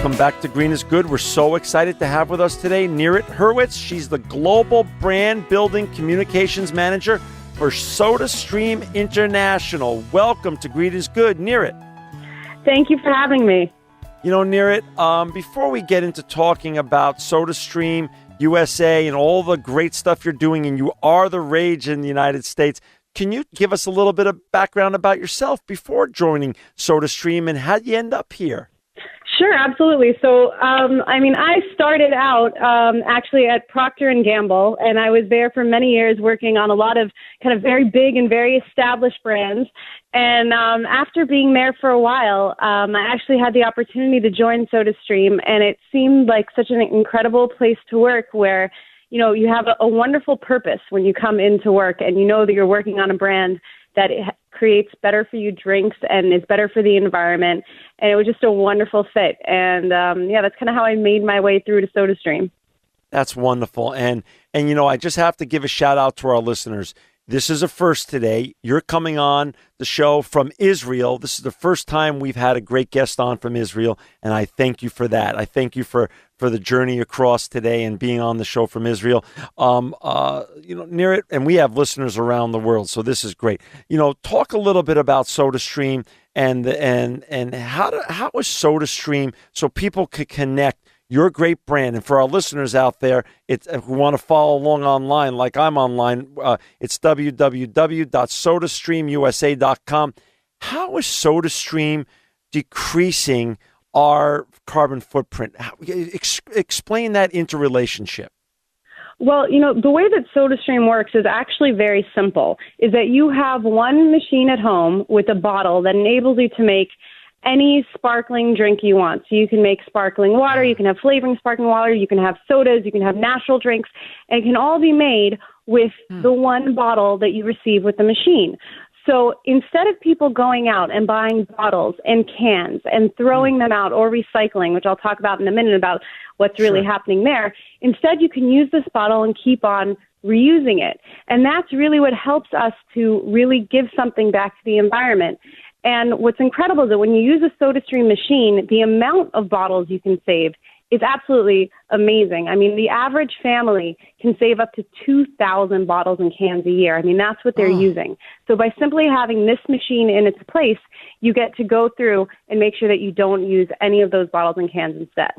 Welcome back to Green is Good. We're so excited to have with us today Nirit Hurwitz. She's the Global Brand Building Communications Manager for SodaStream International. Welcome to Green is Good, Nirit. Thank you for having me. You know, Nirit, before we get into talking about SodaStream USA and all the great stuff you're doing, and you are the rage in the United States, can you give us a little bit of background about yourself before joining SodaStream and how'd you end up here? Sure, absolutely. So, I started out actually at Procter & Gamble, and I was there for many years working on a lot of kind of very big and very established brands. And after being there for a while, I actually had the opportunity to join SodaStream, and it seemed like such an incredible place to work where, you know, you have a wonderful purpose when you come into work and you know that you're working on a brand that creates better for you drinks and is better for the environment. And it was just a wonderful fit. And that's kind of how I made my way through to SodaStream. That's wonderful. And you know, I just have to give a shout out to our listeners. This is a first today. You're coming on the show from Israel. This is the first time we've had a great guest on from Israel, and I thank you for that. I thank you for the journey across today and being on the show from Israel. Nirit, and we have listeners around the world, so this is great. You know, talk a little bit about SodaStream and how is SodaStream so people could connect your great brand. And for our listeners out there, who want to follow along online, like I'm online, it's www.sodastreamusa.com. How is SodaStream decreasing our carbon footprint? Explain that interrelationship. Well, you know, the way that SodaStream works is actually very simple, is that you have one machine at home with a bottle that enables you to make any sparkling drink you want. So you can make sparkling water, you can have flavoring sparkling water, you can have sodas, you can have natural drinks, and it can all be made with the one bottle that you receive with the machine. So instead of people going out and buying bottles and cans and throwing them out or recycling, which I'll talk about in a minute about what's really happening there, instead you can use this bottle and keep on reusing it. And that's really what helps us to really give something back to the environment. And what's incredible is that when you use a SodaStream machine, the amount of bottles you can save is absolutely amazing. I mean, the average family can save up to 2,000 bottles and cans a year. I mean, that's what they're using. So by simply having this machine in its place, you get to go through and make sure that you don't use any of those bottles and cans instead.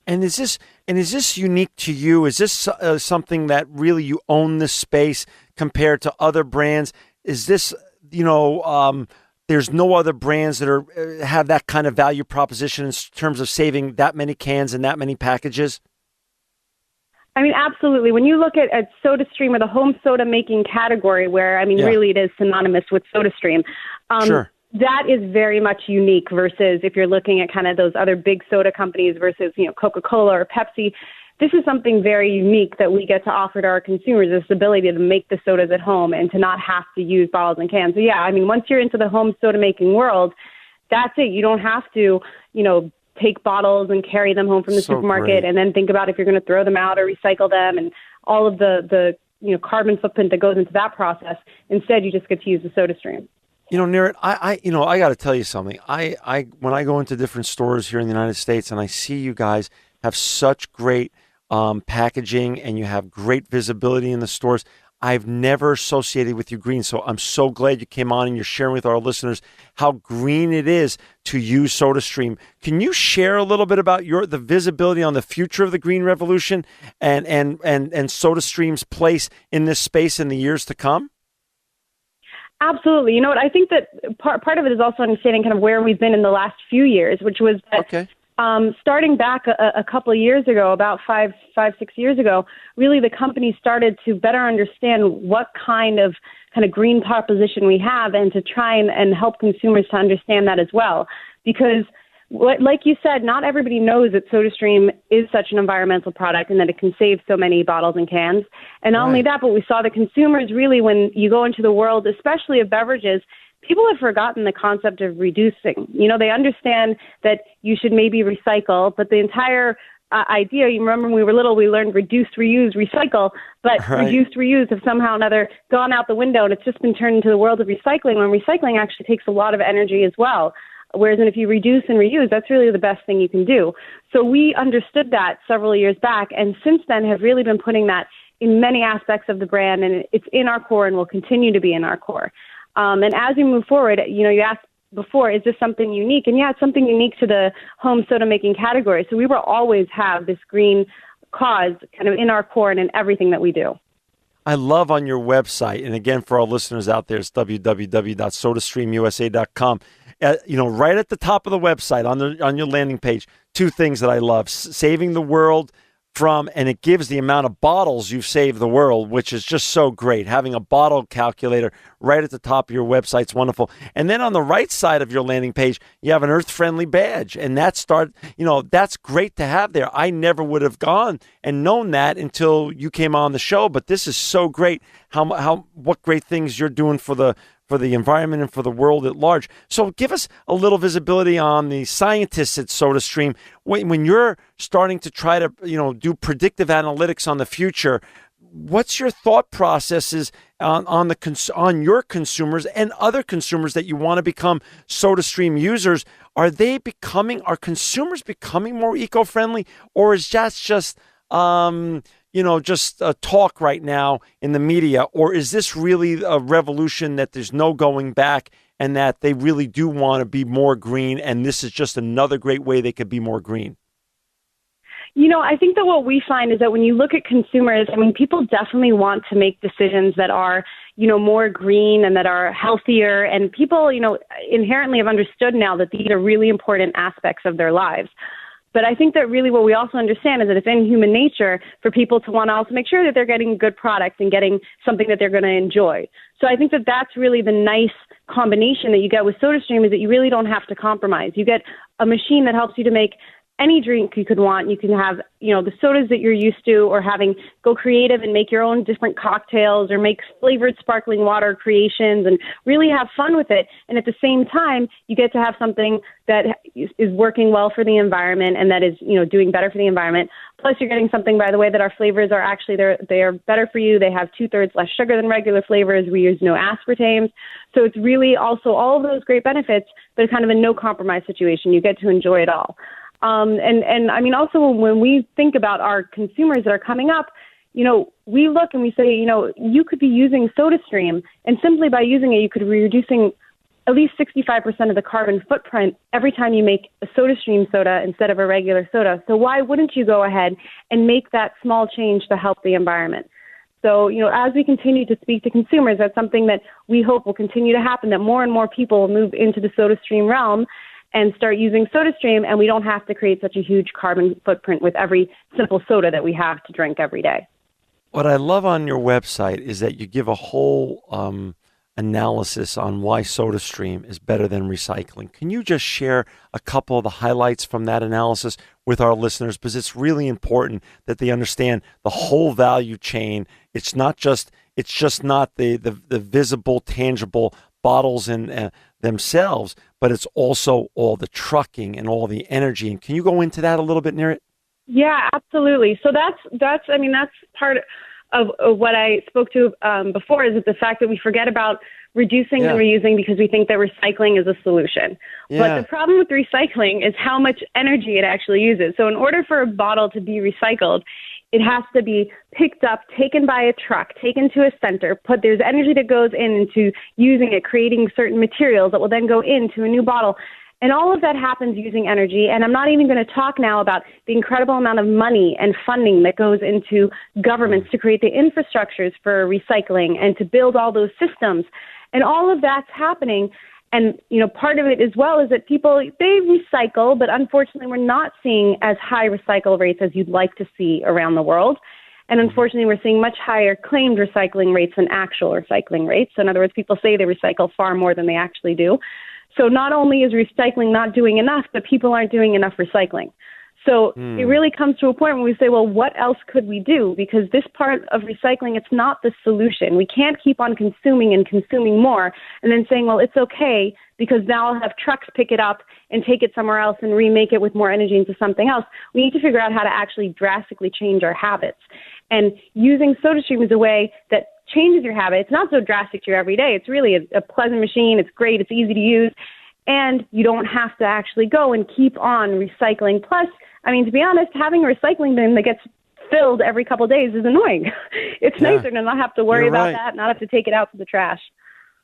And is this unique to you? Is this something that really you own this space compared to other brands? Is this, there's no other brands that have that kind of value proposition in terms of saving that many cans and that many packages? I mean, absolutely. When you look at SodaStream or the home soda making category, where, really it is synonymous with SodaStream, that is very much unique versus if you're looking at kind of those other big soda companies versus, Coca-Cola or Pepsi. This is something very unique that we get to offer to our consumers, this ability to make the sodas at home and to not have to use bottles and cans. So, once you're into the home soda making world, that's it. You don't have to, take bottles and carry them home from the supermarket and then think about if you're going to throw them out or recycle them and all of the carbon footprint that goes into that process. Instead, you just get to use the SodaStream. Nirit, I got to tell you something. I when I go into different stores here in the United States and I see you guys have such great packaging and you have great visibility in the stores, I've never associated with you green. So I'm so glad you came on and you're sharing with our listeners how green it is to use SodaStream. Can you share a little bit about the visibility on the future of the green revolution and SodaStream's place in this space in the years to come? Absolutely. You know what? I think that part of it is also understanding kind of where we've been in the last few years, which was that starting back a couple of years ago, about 6 years ago, really the company started to better understand what kind of green proposition we have and to try and help consumers to understand that as well. Because like you said, not everybody knows that SodaStream is such an environmental product and that it can save so many bottles and cans. And not only that, but we saw the consumers really, when you go into the world, especially of beverages, people have forgotten the concept of reducing. They understand that you should maybe recycle, but the entire idea, you remember when we were little, we learned reduce, reuse, recycle, but reduce, reuse have somehow or another gone out the window, and it's just been turned into the world of recycling, when recycling actually takes a lot of energy as well. Whereas if you reduce and reuse, that's really the best thing you can do. So we understood that several years back, and since then have really been putting that in many aspects of the brand, and it's in our core and will continue to be in our core. And as we move forward, you asked before, is this something unique? And yeah, it's something unique to the home soda making category. So we will always have this green cause kind of in our core and in everything that we do. I love on your website, and again, for our listeners out there, it's www.sodastreamusa.com. Right at the top of the website on your landing page, two things that I love: saving the world from, and it gives the amount of bottles you've saved the world, which is just so great. Having a bottle calculator right at the top of your website's wonderful. And then on the right side of your landing page, you have an EarthFriendly badge, and that's great to have there. I never would have gone and known that until you came on the show, but this is so great. What great things you're doing for the environment and for the world at large. So give us a little visibility on the scientists at SodaStream. When you're starting to try to, do predictive analytics on the future, what's your thought processes on your consumers and other consumers that you want to become SodaStream users? Are consumers becoming more eco-friendly, or is that just talk right now in the media? Or is this really a revolution that there's no going back and that they really do want to be more green, and this is just another great way they could be more green? I think that what we find is that when you look at consumers, people definitely want to make decisions that are, more green and that are healthier. And people, inherently have understood now that these are really important aspects of their lives. But I think that really what we also understand is that it's in human nature for people to want to also make sure that they're getting good products and getting something that they're going to enjoy. So I think that that's really the nice combination that you get with SodaStream, is that you really don't have to compromise. You get a machine that helps you to make any drink you could want. You can have, the sodas that you're used to, or go creative and make your own different cocktails, or make flavored sparkling water creations and really have fun with it. And at the same time, you get to have something that is working well for the environment and that is, doing better for the environment. Plus, you're getting something, by the way, that our flavors are actually, they are better for you. They have 2/3 less sugar than regular flavors. We use no aspartames. So it's really also all of those great benefits, but it's kind of a no compromise situation. You get to enjoy it all. Also when we think about our consumers that are coming up, we look and we say, you could be using SodaStream, and simply by using it, you could be reducing at least 65% of the carbon footprint every time you make a SodaStream soda instead of a regular soda. So why wouldn't you go ahead and make that small change to help the environment? So, as we continue to speak to consumers, that's something that we hope will continue to happen, that more and more people will move into the SodaStream realm and start using SodaStream, and we don't have to create such a huge carbon footprint with every simple soda that we have to drink every day. What I love on your website is that you give a whole analysis on why SodaStream is better than recycling. Can you just share a couple of the highlights from that analysis with our listeners? Because it's really important that they understand the whole value chain. It's just not the visible, tangible bottles and themselves, but it's also all the trucking and all the energy. And can you go into that a little bit, Nirit? Yeah, absolutely. So that's part of what I spoke to before, is that the fact that we forget about reducing and reusing because we think that recycling is a solution. Yeah. But the problem with recycling is how much energy it actually uses. So in order for a bottle to be recycled, it has to be picked up, taken by a truck, taken to a center, there's energy that goes into using it, creating certain materials that will then go into a new bottle. And all of that happens using energy. And I'm not even going to talk now about the incredible amount of money and funding that goes into governments to create the infrastructures for recycling and to build all those systems. And all of that's happening. And, part of it as well is that people, they recycle, but unfortunately we're not seeing as high recycle rates as you'd like to see around the world. And unfortunately, we're seeing much higher claimed recycling rates than actual recycling rates. In other words, people say they recycle far more than they actually do. So not only is recycling not doing enough, but people aren't doing enough recycling. So it really comes to a point where we say, well, what else could we do? Because this part of recycling, it's not the solution. We can't keep on consuming and consuming more and then saying, well, it's okay because now I'll have trucks pick it up and take it somewhere else and remake it with more energy into something else. We need to figure out how to actually drastically change our habits. And using SodaStream is a way that changes your habit. It's not so drastic to your everyday. It's really a pleasant machine. It's great. It's easy to use. and you don't have to actually go and keep on recycling. Plus, I mean, to be honest, having a recycling bin that gets filled every couple of days is annoying. It's nicer to not have to worry about that, not have to take it out to the trash.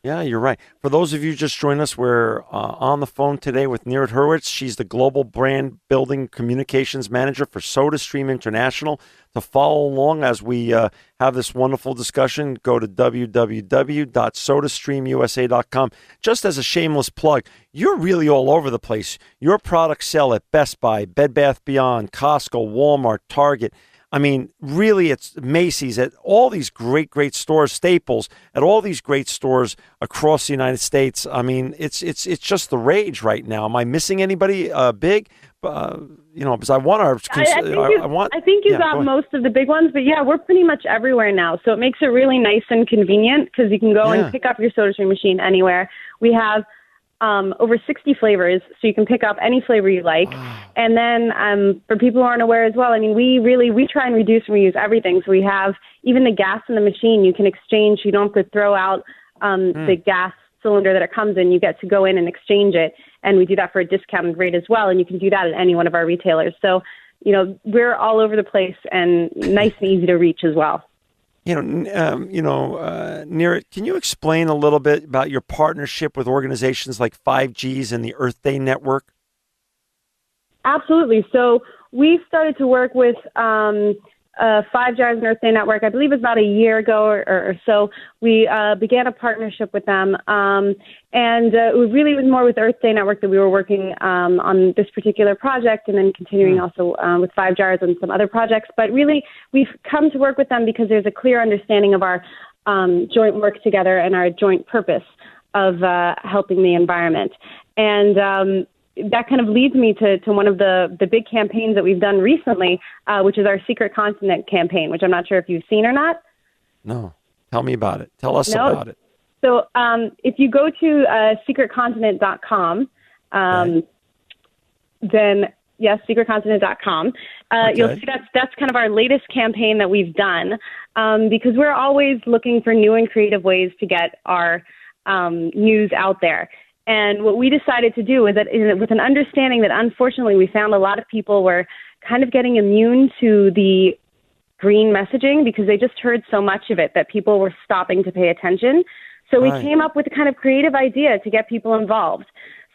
Yeah, you're right. For those of you just joining us, we're on the phone today with Nirit Hurwitz. She's the Global Brand Building Communications Manager for SodaStream International. To follow along as we have this wonderful discussion, go to www.sodastreamusa.com. Just as a shameless plug, you're really all over the place. Your products sell at Best Buy, Bed Bath & Beyond, Costco, Walmart, Target. I mean, really, it's Macy's, at all these great, great stores, Staples, at all these great stores across the United States. I mean, it's just the rage right now. Am I missing anybody big? Because I want our. I think you got most of the big ones, but yeah, we're pretty much everywhere now. So it makes it really nice and convenient because you can go and pick up your SodaStream machine anywhere. We have over 60 flavors, so you can pick up any flavor you like. And then for people who aren't aware as well, I mean, we try and reduce and reuse everything. So we have even the gas in the machine you can exchange. You don't have to throw out the gas cylinder that it comes in. You get to go in and exchange it. And we do that for a discounted rate as well. And you can do that at any one of our retailers. So, we're all over the place and nice and easy to reach as well. Nirit, can you explain a little bit about your partnership with organizations like 5Gs and the Earth Day Network? Absolutely. So we started to work with 5 Jars and Earth Day Network, I believe it was about a year ago or so. We began a partnership with them. And it really was more with Earth Day Network that we were working on this particular project, and then continuing also with 5 Jars and some other projects. But really, we've come to work with them because there's a clear understanding of our joint work together and our joint purpose of helping the environment. And that kind of leads me to one of the big campaigns that we've done recently, which is our Secret Continent campaign, which I'm not sure if you've seen or not. No. Tell me about it. Tell us about it. So if you go to secretcontinent.com, then, yes, secretcontinent.com, you'll see that's kind of our latest campaign that we've done, because we're always looking for new and creative ways to get our news out there. And what we decided to do is that with an understanding that, unfortunately, we found a lot of people were kind of getting immune to the green messaging because they just heard so much of it that people were stopping to pay attention. So we came up with a kind of creative idea to get people involved.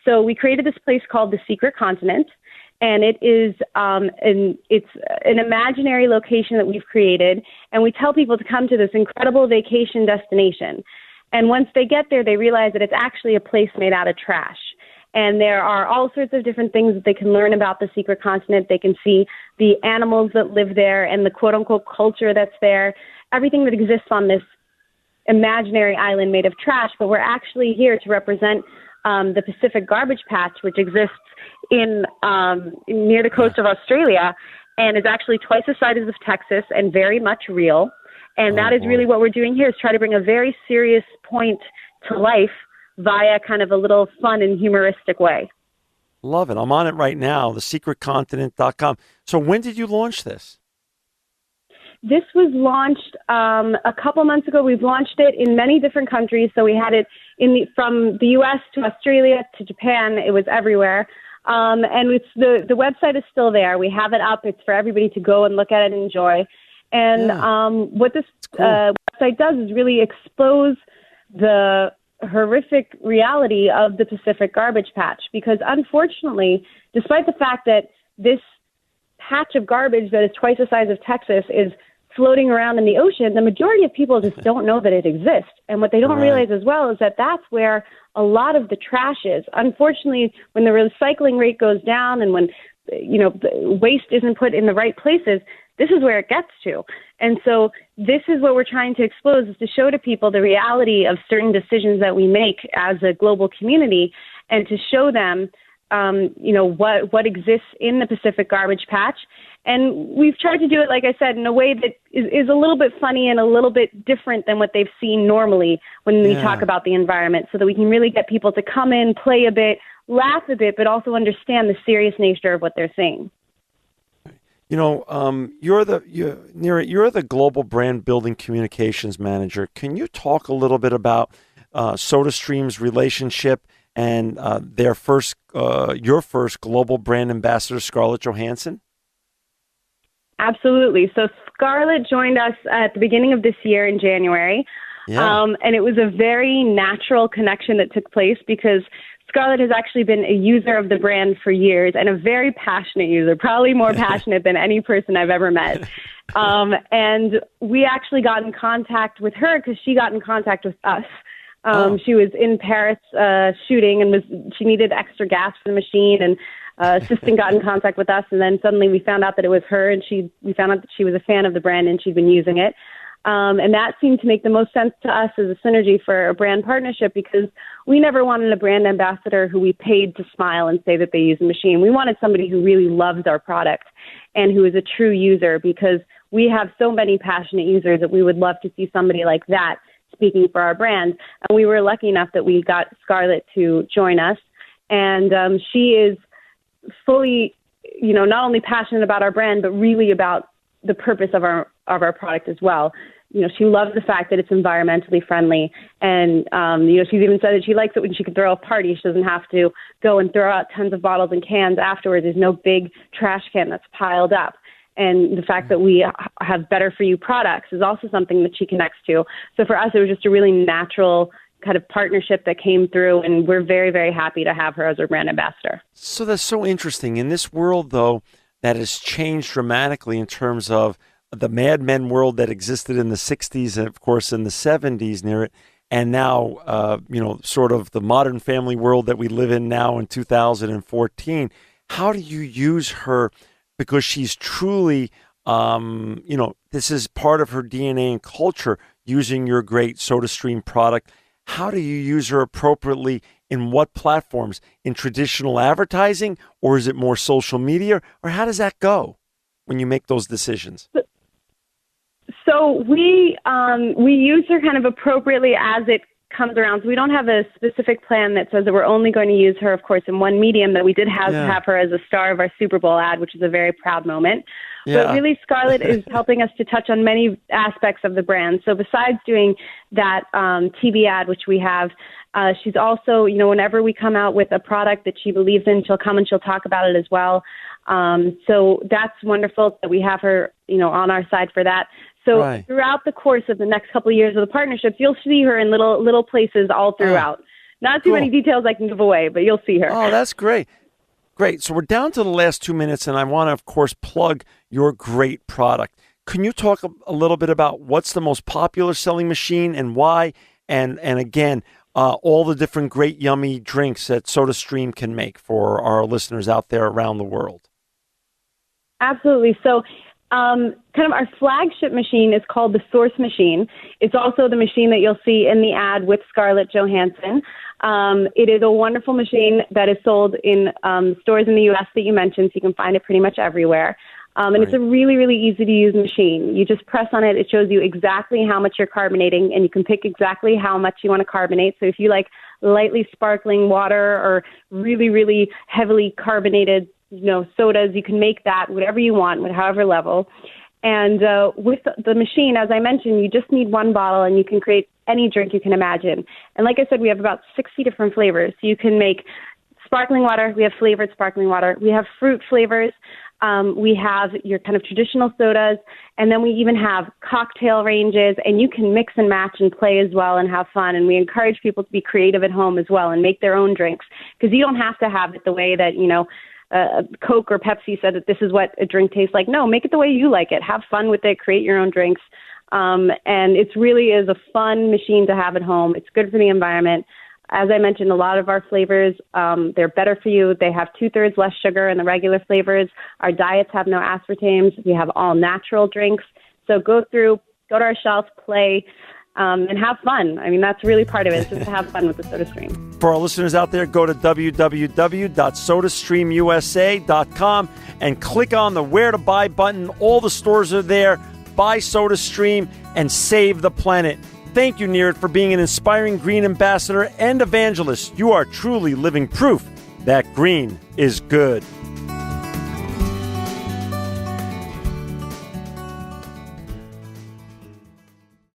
So we created this place called the Secret Continent, and it is it's an imaginary location that we've created, and we tell people to come to this incredible vacation destination. And once they get there, they realize that it's actually a place made out of trash. And there are all sorts of different things that they can learn about the Secret Continent. They can see the animals that live there and the quote-unquote culture that's there, everything that exists on this imaginary island made of trash. But we're actually here to represent the Pacific Garbage Patch, which exists in near the coast of Australia and is actually twice the size of Texas and very much real. And that is really what we're doing here, is try to bring a very serious point to life via kind of a little fun and humoristic way. Love it. I'm on it right now, thesecretcontinent.com. So when did you launch this? This was launched a couple months ago. We've launched it in many different countries. So we had it from the U.S. to Australia to Japan. It was everywhere. And it's the website is still there. We have it up. It's for everybody to go and look at it and enjoy. And what this website does is really expose the horrific reality of the Pacific Garbage Patch, because unfortunately, despite the fact that this patch of garbage that is twice the size of Texas is floating around in the ocean, the majority of people just don't know that it exists. And what they don't realize as well is that that's where a lot of the trash is. Unfortunately, when the recycling rate goes down and when waste isn't put in the right places, this is where it gets to. And so this is what we're trying to expose, is to show to people the reality of certain decisions that we make as a global community, and to show them, what exists in the Pacific Garbage Patch. And we've tried to do it, like I said, in a way that is a little bit funny and a little bit different than what they've seen normally when we talk about the environment, so that we can really get people to come in, play a bit, laugh a bit, but also understand the serious nature of what they're seeing. You're the Global Brand Building Communications Manager. Can you talk a little bit about SodaStream's relationship and your first global brand ambassador, Scarlett Johansson? Absolutely. So Scarlett joined us at the beginning of this year in January. Yeah. And it was a very natural connection that took place because Scarlett has actually been a user of the brand for years and a very passionate user, probably more passionate than any person I've ever met. And we actually got in contact with her because she got in contact with us. She was in Paris shooting and she needed extra gas for the machine, and assistant got in contact with us, and then suddenly we found out that it was her, and we found out that she was a fan of the brand and she'd been using it. And that seemed to make the most sense to us as a synergy for a brand partnership because we never wanted a brand ambassador who we paid to smile and say that they use the machine. We wanted somebody who really loves our product and who is a true user because we have so many passionate users that we would love to see somebody like that speaking for our brand. And we were lucky enough that we got Scarlett to join us. And she is fully, not only passionate about our brand, but really about the purpose of our product as well. She loves the fact that it's environmentally friendly. And, she's even said that she likes it when she can throw a party. She doesn't have to go and throw out tons of bottles and cans afterwards. There's no big trash can that's piled up. And the fact that we have better for you products is also something that she connects to. So for us, it was just a really natural kind of partnership that came through. And we're very, very happy to have her as our brand ambassador. So that's so interesting. In this world, though, that has changed dramatically in terms of the Mad Men world that existed in the 60s and, of course, in the 70s, Nirit, and now, sort of the Modern Family world that we live in now in 2014. How do you use her? Because she's truly, this is part of her DNA and culture, using your great SodaStream product. How do you use her appropriately? In what platforms? In traditional advertising, or is it more social media? Or how does that go when you make those decisions? So we use her kind of appropriately as it comes around. So we don't have a specific plan that says that we're only going to use her, of course, in one medium, that we did have her as a star of our Super Bowl ad, which is a very proud moment. Yeah. But really, Scarlett is helping us to touch on many aspects of the brand. So besides doing that TV ad, which we have, she's also, whenever we come out with a product that she believes in, she'll come and she'll talk about it as well. So that's wonderful that we have her, on our side for that. So throughout the course of the next couple of years of the partnerships, you'll see her in little places all throughout. Not too many details I can give away, but you'll see her. Oh, that's great. Great. So we're down to the last 2 minutes, and I want to, of course, plug your great product. Can you talk a little bit about what's the most popular selling machine and why? And again, all the different great, yummy drinks that SodaStream can make for our listeners out there around the world. Absolutely. So kind of our flagship machine is called the Source Machine. It's also the machine that you'll see in the ad with Scarlett Johansson. It is a wonderful machine that is sold in stores in the U.S. that you mentioned, so you can find it pretty much everywhere. And It's a really, really easy-to-use machine. You just press on it. It shows you exactly how much you're carbonating, and you can pick exactly how much you want to carbonate. So if you like lightly sparkling water or really, really heavily carbonated sodas, you can make that whatever you want, with however level. And with the machine, as I mentioned, you just need one bottle and you can create any drink you can imagine. And like I said, we have about 60 different flavors. So you can make sparkling water. We have flavored sparkling water. We have fruit flavors. We have your kind of traditional sodas. And then we even have cocktail ranges. And you can mix and match and play as well and have fun. And we encourage people to be creative at home as well and make their own drinks. Because you don't have to have it the way that, Coke or Pepsi said that this is what a drink tastes like. No, make it the way you like it. Have fun with it. Create your own drinks. And it really is a fun machine to have at home. It's good for the environment. As I mentioned, a lot of our flavors, they're better for you. They have 2/3 less sugar in the regular flavors. Our diets have no aspartames. We have all natural drinks. So go to our shelf, play, and have fun. I mean, that's really part of it, just to have fun with the SodaStream. For our listeners out there, go to www.sodastreamusa.com and click on the Where to Buy button. All the stores are there. Buy SodaStream and save the planet. Thank you, Nirit, for being an inspiring green ambassador and evangelist. You are truly living proof that green is good.